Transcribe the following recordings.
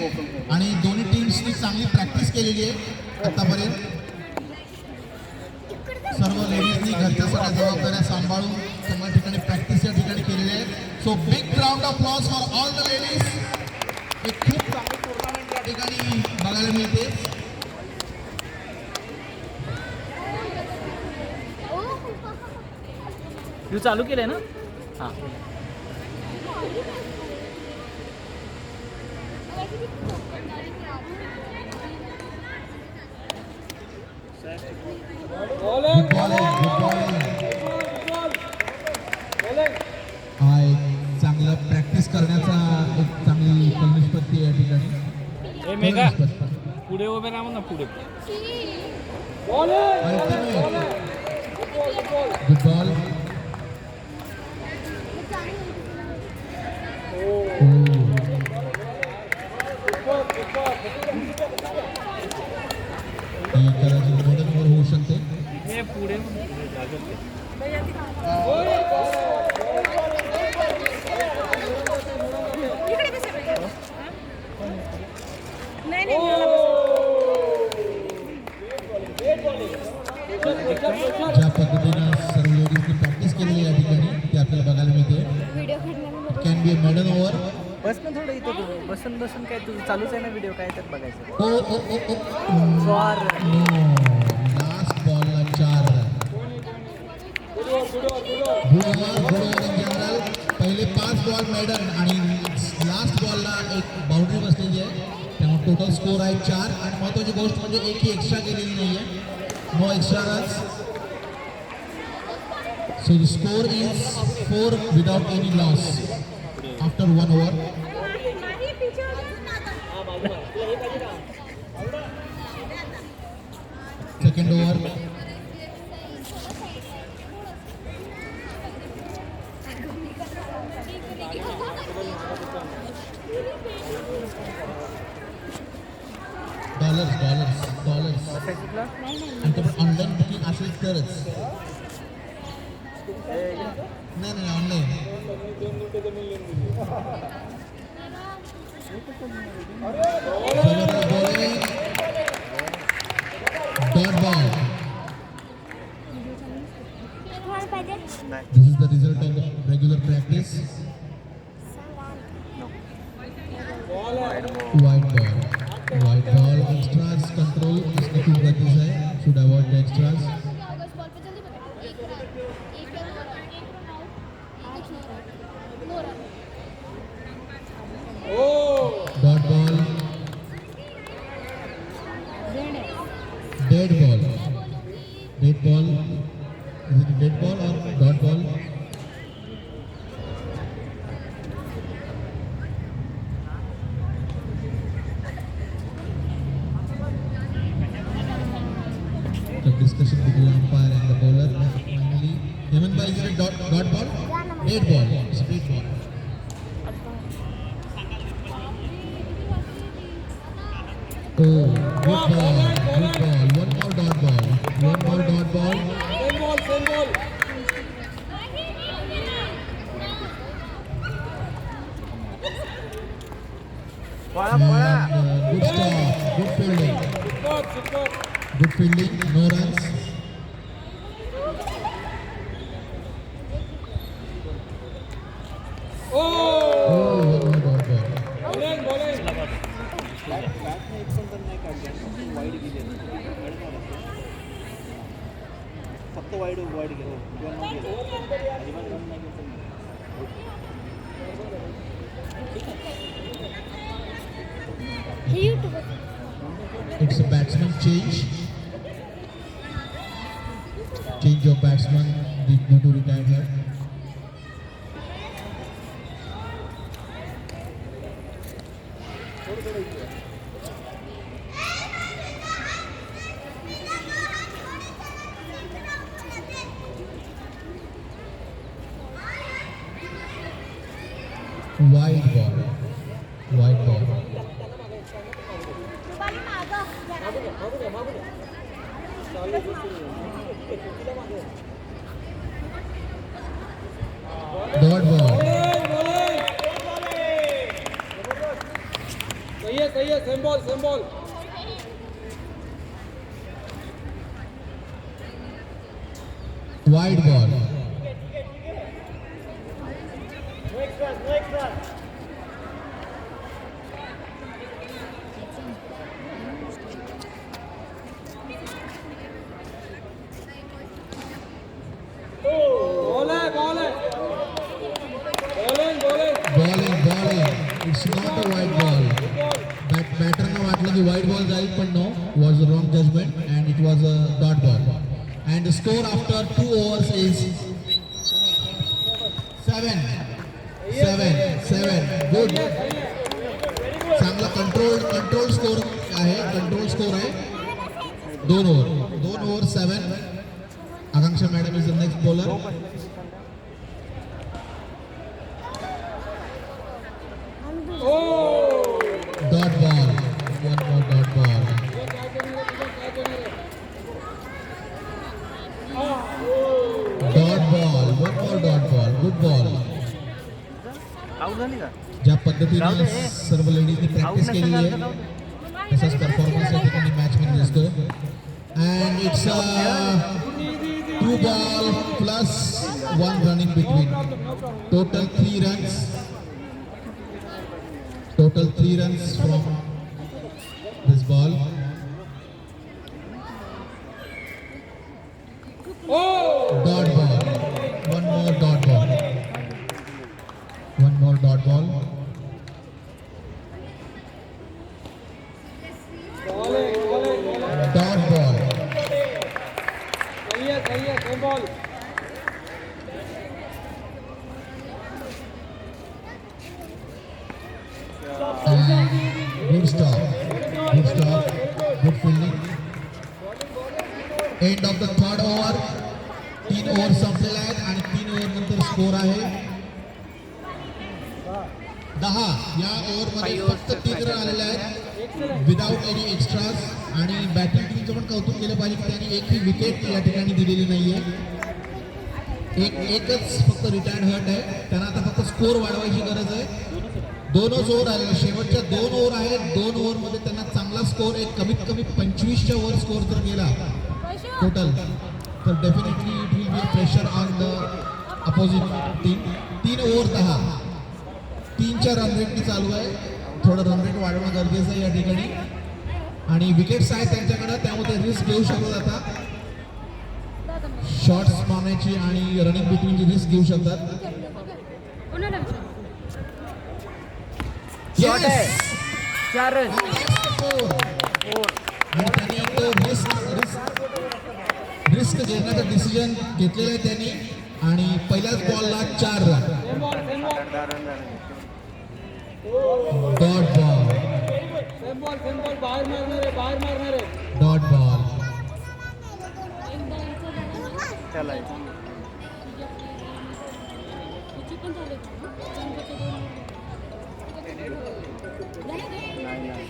आणि दोन्ही टीम्सनी चांगली प्रॅक्टिस केलेली आहे आतापर्यंत. सर्व लेडीजनी घरच्या सगळ्या जबाबदाऱ्या सांभाळून सगळ्या ठिकाणी प्रॅक्टिस या ठिकाणी केलेली आहे. So big round of applause for all the ladies. एक खूप चांगली टुर्नामेंट या ठिकाणी बघायला मिळते. तू चालू केलंय ना? हां. हा एक चांगलं प्रॅक्टिस करण्याचा एक चांगली निष्पत्ती या ठिकाणी. ए मेघा पुढे उभे राहा ना पुढे. Good ball. कदाचित मदत होऊ शकते. हे पुढे ज्या पद्धतीनं सर्व लेडीजनी प्रॅक्टिस केलेली या ठिकाणी ते आपल्याला बघायला मिळते. Can be a medal over. बस ना थोडं इथे तू बसून काय तुझं चालूच आहे ना व्हिडिओ काय तर बघायचं. ओ फॉर लास्ट बॉलला 4 run. Good over in general. पहिले 5 बॉल मेडल आणि लास्ट बॉलला एक बाउंड्री बसलेली आहे. त्यामुळे टोटल स्कोर आहे 4. आणि महत्त्वाची गोष्ट म्हणजे एकही एक्स्ट्रा गेलेली नाही आहे. No extra runs. So the score is 4 without any loss after 1 over. Second over. Dollars. आणि ते ऑनलाईन बुकिंग असेल तरच. नाही online. Dot ball. This is the result of regular practice. White ball. Extras control इसमें खूब गति है. Should avoid the extras. Dot ball. Dead ball. Is it dead ball or dot ball? The discussion between umpire and the bowler. Finally, Heman bhai, is it dot ball? Dead ball. It's a dead ball. Oh, good ball. One more dot ball. Same ball. Good stop. Good fielding. No runs. One more dot ball. फक्त wide गेलो. It's a batsman change. Change of batsman due to retired here. Wide ball. Dot ball. सही है same ball same ball wide ball ball है bowling bowling it's not a wide ball बॅटरनं वाटलं की wide ball जाईल पण no was a wrong judgment and it was a dot ball and score after 2 overs is 7 good चांगला control score आहे 2 over 7 Akanksha madam is the next bowler dot ball one more dot ball good ball out झाली का ज्या पद्धतीने सर्व लेडीजनी practice केलेली आहे तसाच performance या ठिकाणी मॅच मध्ये दिसतोय and it's 2 ball plus 1 running between total 3 runs from this ball dot ball one more dot ball dot ball सही है same ball good stop good fielding end of the third over 3 over संपलेले आहेत आणि 3 over नंतर score आहे 10 या ओव्हरमध्ये फक्त 3 run आलेले आहेत विदाउट एनी एक्स्ट्राज आणि बॅटिंग टीमचं पण कौतुक केलं पाहिजे की त्यांनी एकही विकेट या ठिकाणी दिलेली नाहीये एकच फक्त रिटायर्ड हर्ट आहे त्यांना आता फक्त स्कोर वाढवायची गरज आहे 2च ओव्हर आले शेवटच्या 2 ओव्हर आहेत 2 ओव्हरमध्ये त्यांना चांगला स्कोर एक कमीत कमी 25च्या वर स्कोर जर गेला टोटल तर definitely it will be a pressure on the opposite team 3 over 10 3च्या रन रेटनी चालू आहे थोडं रन रेट वाढवणं गरजेचं आहे या ठिकाणी आणि विकेट्स आहेत त्यांच्याकडे त्यामध्ये रिस्क घेऊ शकतात आता शॉट्स मारण्याची आणि रनिंग बिटवीनची रिस्क घेऊ शकतात शॉट आहे 4 रन आणि त्यांनी तो रिस्क घेण्याचा डिसिजन घेतलेला आहे त्यांनी आणि पहिल्याच बॉलला 4 run dot ball same ball बाहेर मारणार आहे डॉट बॉल चला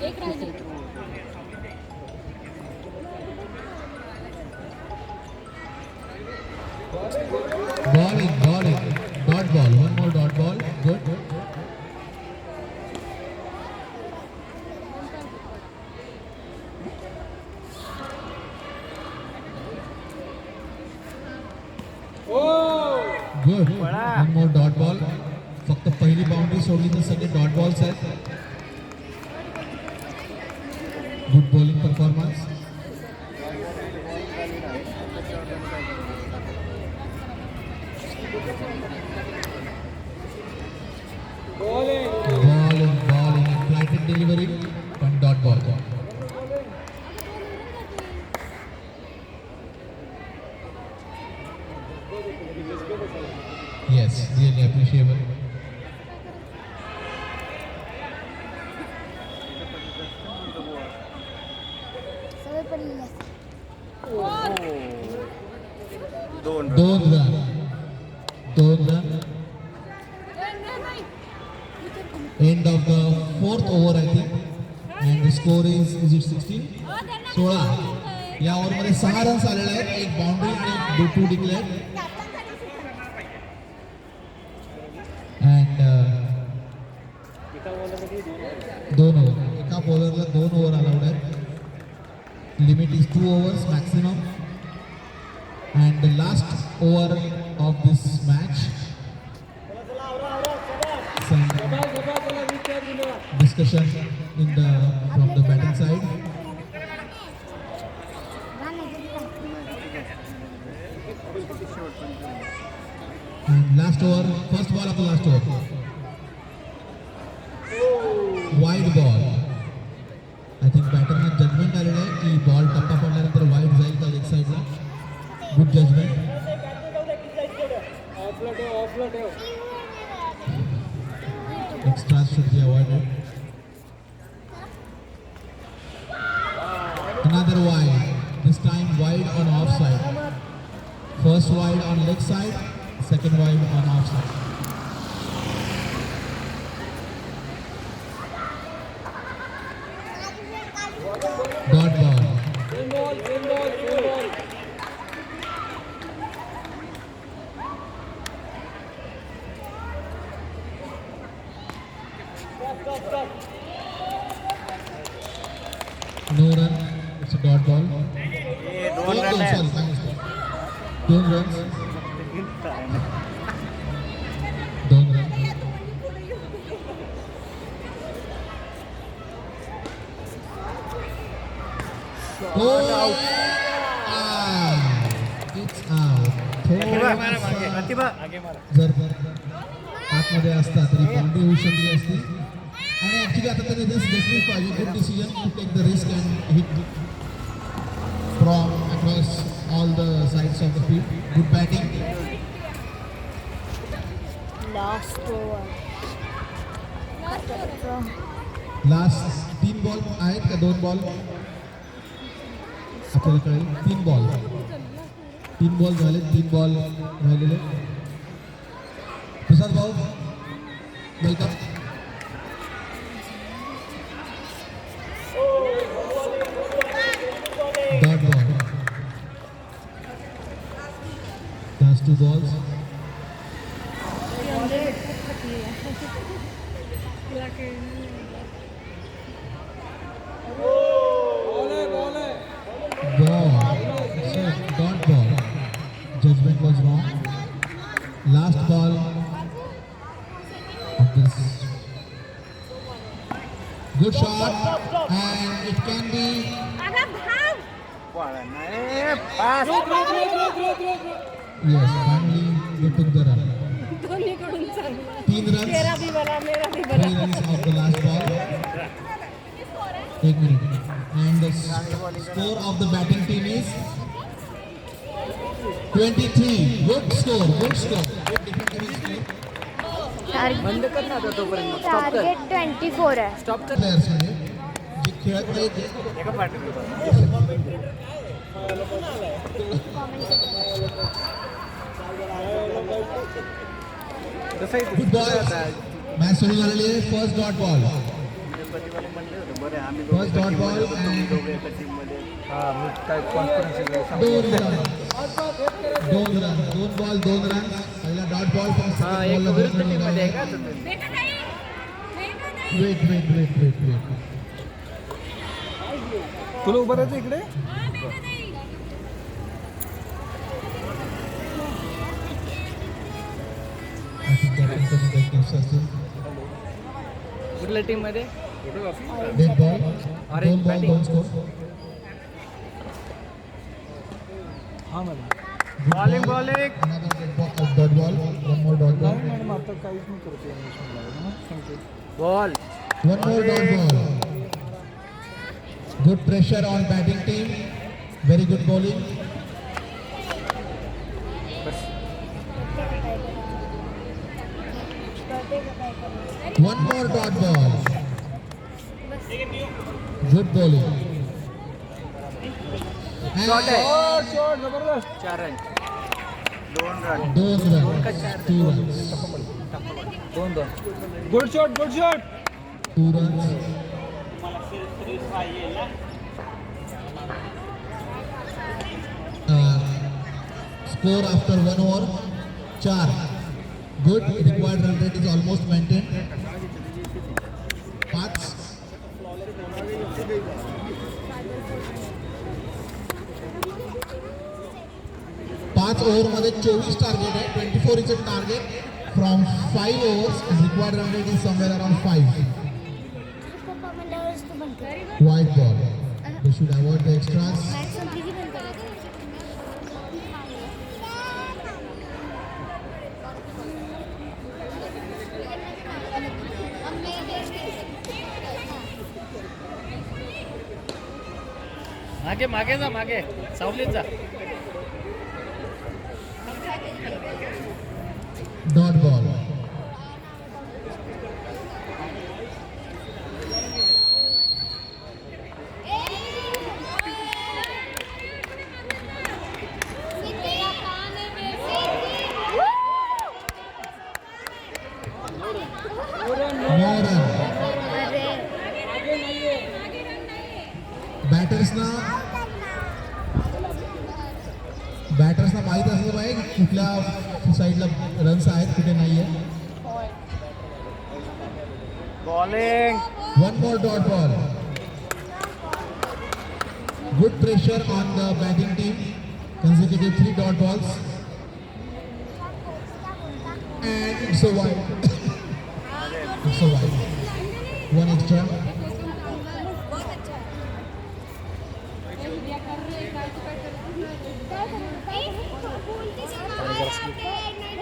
एक राहिली bowling dot ball one more dot ball good good one more dot ball फक्त पहिली बाउंड्री सोडली तर सगळे डॉट बॉल्स आहेत good bowling performance bowling flatted delivery and dot ball yes really appreciable सवय पडलेली असते दोन run end of the 4th over I think and the score is it 16 16 या ओव्हर मध्ये 6 रन्स आलेले आहेत एक बाउंड्री आणि 2 डिक्लेअर and 2 ओव्हर एका bowler limit is 2 overs maximum. And the last over of this match, some discussion in the from the batting side. And last over, first ball of the last over. Wide ball. I think बॅटरना judgment आलेलं आहे की ball टप्पा पडल्यानंतर wide जाईल का leg साईडला. Good judgement. Extras should be avoided. Another wide. This time wide on offside. First wide on leg side, second wide on offside. Dot ball. Same ball, same ball, same ball. Stop. No run. It's a dot ball. दोन run आहे. Sorry, my mistake. 2 runs. 2 runs. Oh, it's out. प्रतिभा जर आतमध्ये असता तरी boundary होऊ शकली असती. आणि ऍक्च्युली आता त्यांनी रिस्क घेतली पाहिजे. Good decision to take the risk and hit from across all the sides of the field. Good batting. Last over last 3 ball आहेत का 2 बॉल आपल्याला कळेल. 3 बॉल झाले. 3 बॉल राहिलेले. प्रसाद भाऊ welcome. Dot ball. Last 2 balls. Ball है. Ball. So, dot ball. Judgment was wrong. Last ball of this. Good shot. And it can be. Pass. Throw. Yes, finally they took the run. दोन्हीकडून चांगलं. 3 runs. तेरा भी बना, मेरा भी 3 बना. runs of the last ball. 1 minute. And the score of the batting team is 23. Good score. Good defensive score. बंद कर ना आता तोपर्यंत. स्टॉप कर. टार्गेट 24 आहे. स्टॉप कर. प्लेयर्स मध्ये जे खेळत नाही ते एका पाठी. कसं आहे गुड बॉल. मॅच सुरू झालेली आहे. First dot ball. प्रतिभाला म्हणले होते बरं आम्ही First dot ball and- दोघे एका टीममध्ये. हा मी काय कॉन्फरन्स 2 रन. 2 ball 2 run. पहिला डॉट बॉल पण हा एक विरुद्ध टीममध्ये आहे का तुम्ही? वेट. तुला उभं राहायचं इकडे. कुठल्या टीम मध्ये? Dead ball. Orange 2 ball batting. 2 score. हा madam. Bowling. Another dot ball. One more dot ball. Madam आता काहीच नाही करते इंग्लिशमध्ये. Thank you. Ball. One more dot ball. Good pressure on batting team. Very good bowling. One more dot ball. Good bowling. Shot आहे. And Shot, जबरदस्त. 4 run. 2 run. 2 runs. 2 runs. 2. Good shot. 2 runs. Score after 1 over 4. Good. Required run rate is almost maintained. 5. 5 ओव्हरमध्ये 24 target आहे. 24 is a target from 5 overs and required run rate is somewhere around 5. पप्पा म्हणल्यावरच तू बंद कर. White ball. They should avoid the extras. Match संपली की बंद करायचं. मागे मागे जा मागे सावलीत जा. Dot ball. No run. अरे बॅटर्सना माहीत असलं पाहिजे की कुठल्या साईडला रन्स आहेत कुठे नाही आहे. Bowling. One more dot ball. Good pressure on the batting team. Consecutive 3 dot balls. And it's a wide. It's a wide. One extra.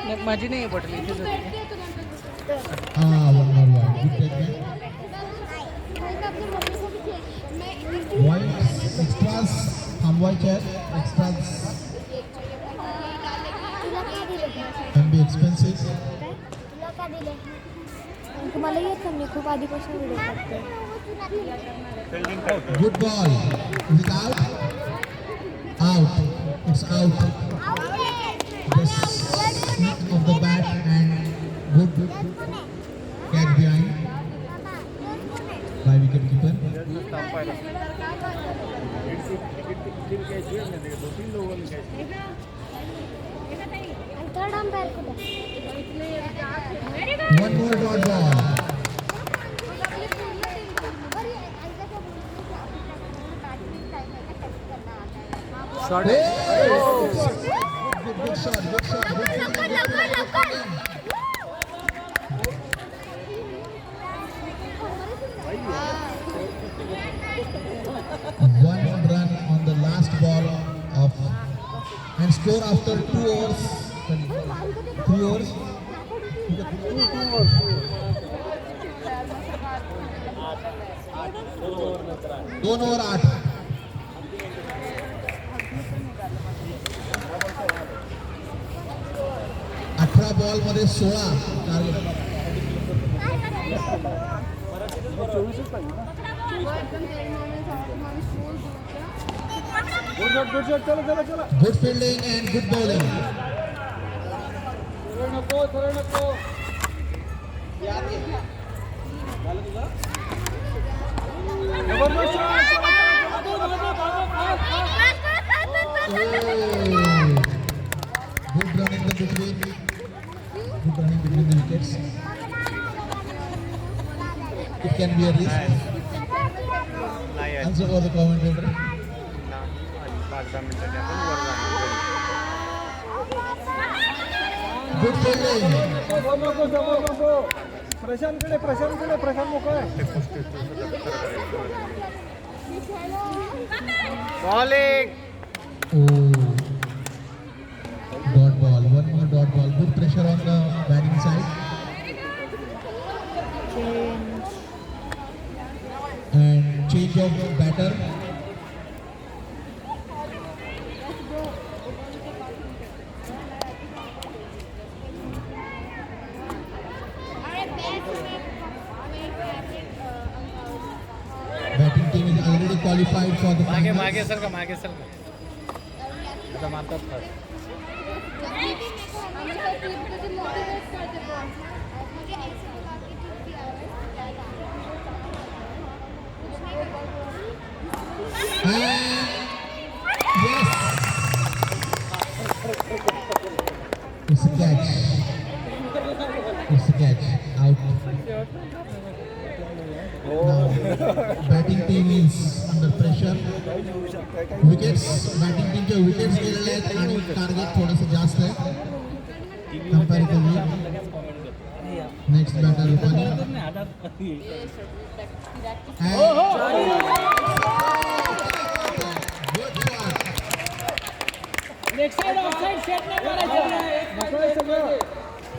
नाही, माझी नाही बॉटल इथेच होती. One more wide. Good technique. Wide extras. थांबवायचे आहेत. Extras तुला का दिलं? can be expensive. काय? तुला का दिलं? तुम्हाला येत नाही, खूप आधीपासून व्हिडिओ करते. Good ball. Is it out? Out. It's out. The snip of the bat and good catch behind by wicketkeeper. Third umpire कुठे? One more dot ball. Short. Oh! Good shot. Good shot. Good fielding. One run on the last ball of and score after 2 overs. 3 overs. 2 over 8. अठरा ball मध्ये 16 target. Good fielding and good bowling. सरळ नको. Good running the between. Good running between the wickets. It can be a risk. Also for the commentator. Good fielding. नको. प्रशांतकडे प्रशांत मोकळ आहे. Bowling. Oh. Dot ball. One more dot ball. Good pressure on the batting side. And change of batter. Batting team is already qualified for the मागे finals. मागे sir का मागे sir का आता मारतात fast. Yes. It's a catch. It's a catch. Out. Now, batting team is under pressure. Pressure. Wickets batting टीमच्या wickets गेलेले आहेत आणि टार्गेट थोडंसं जास्त आहे कंपॅरेटिव्हली. नेक्स्ट बॅटर रुपानी.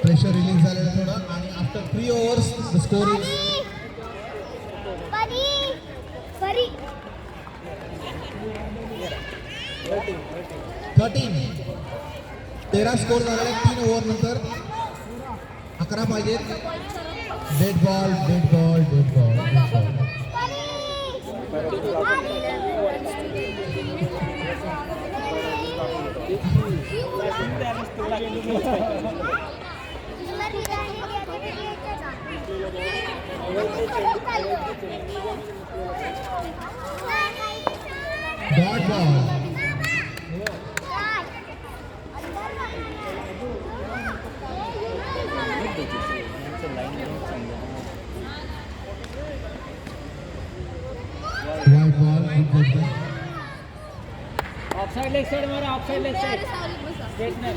प्रेशर रिलीज झालेलं थोडं आणि after 3 overs the score is 13 score झालेला 3 ओव्हर नंतर. 11 पाहिजेत. Dead ball dead ball dead ball dead ball. Dot ball. White ball, good ball. Offside leg side मारा, ऑफसाइड लेग साइड देखना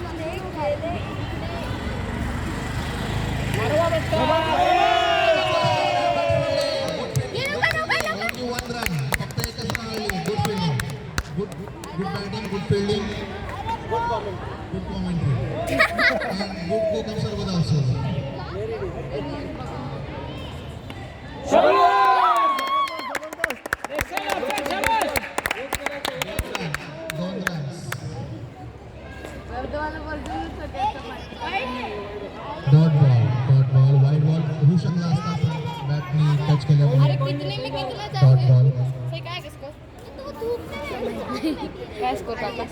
मारवा बेटा. Only 1 run. फक्त एकच run आली. Good fielding. Good batting, good fielding. Good commentary. And good co-conserve also. Leg side offside शाबाश. 2 runs. Dot ball, white ball. होऊ शकला असता पण बॅटनी टच केल्यामुळे. Dot ball. काय स्कोर काका?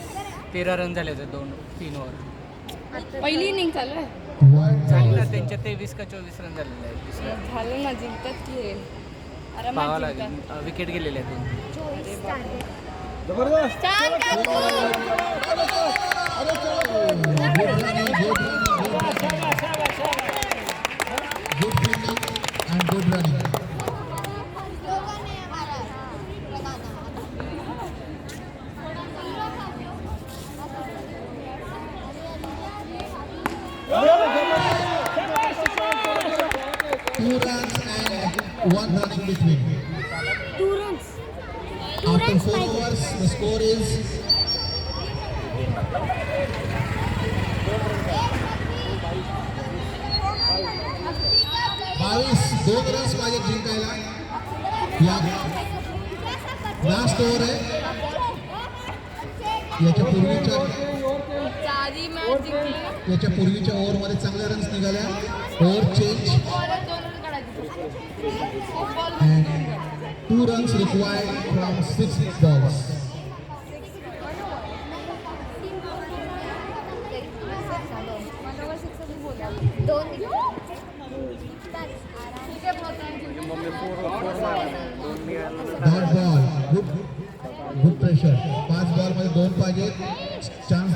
13 रन झाले होते 3 ओव्हर. पहिली इनिंग चालू आहे. White चांगलं ball. त्यांच्या 23 का 24 रन झालेले आहेत दुसऱ्या. झालं ना, जिंकतात की हे. पाहावं आरामात लागेल. जिंकतात. विकेट गेलेले आहेत 2. जबरदस्त. छान काकू. Good running, good running, good running. Good fielding and good running. Two runs and 1 run in between. 2 runs. After 4 overs, the score is 22. 2 runs पाहिजे जिंकायला. या लास्ट ओव्हर आहे. याच्या पूर्वीच्या ओव्हरमध्ये चांगल्या रन्स निघाल्या. Over change and 2 runs required from 6 balls. Dot ball, good pressure. 5 ball मध्ये 2 पाहिजेत. Chance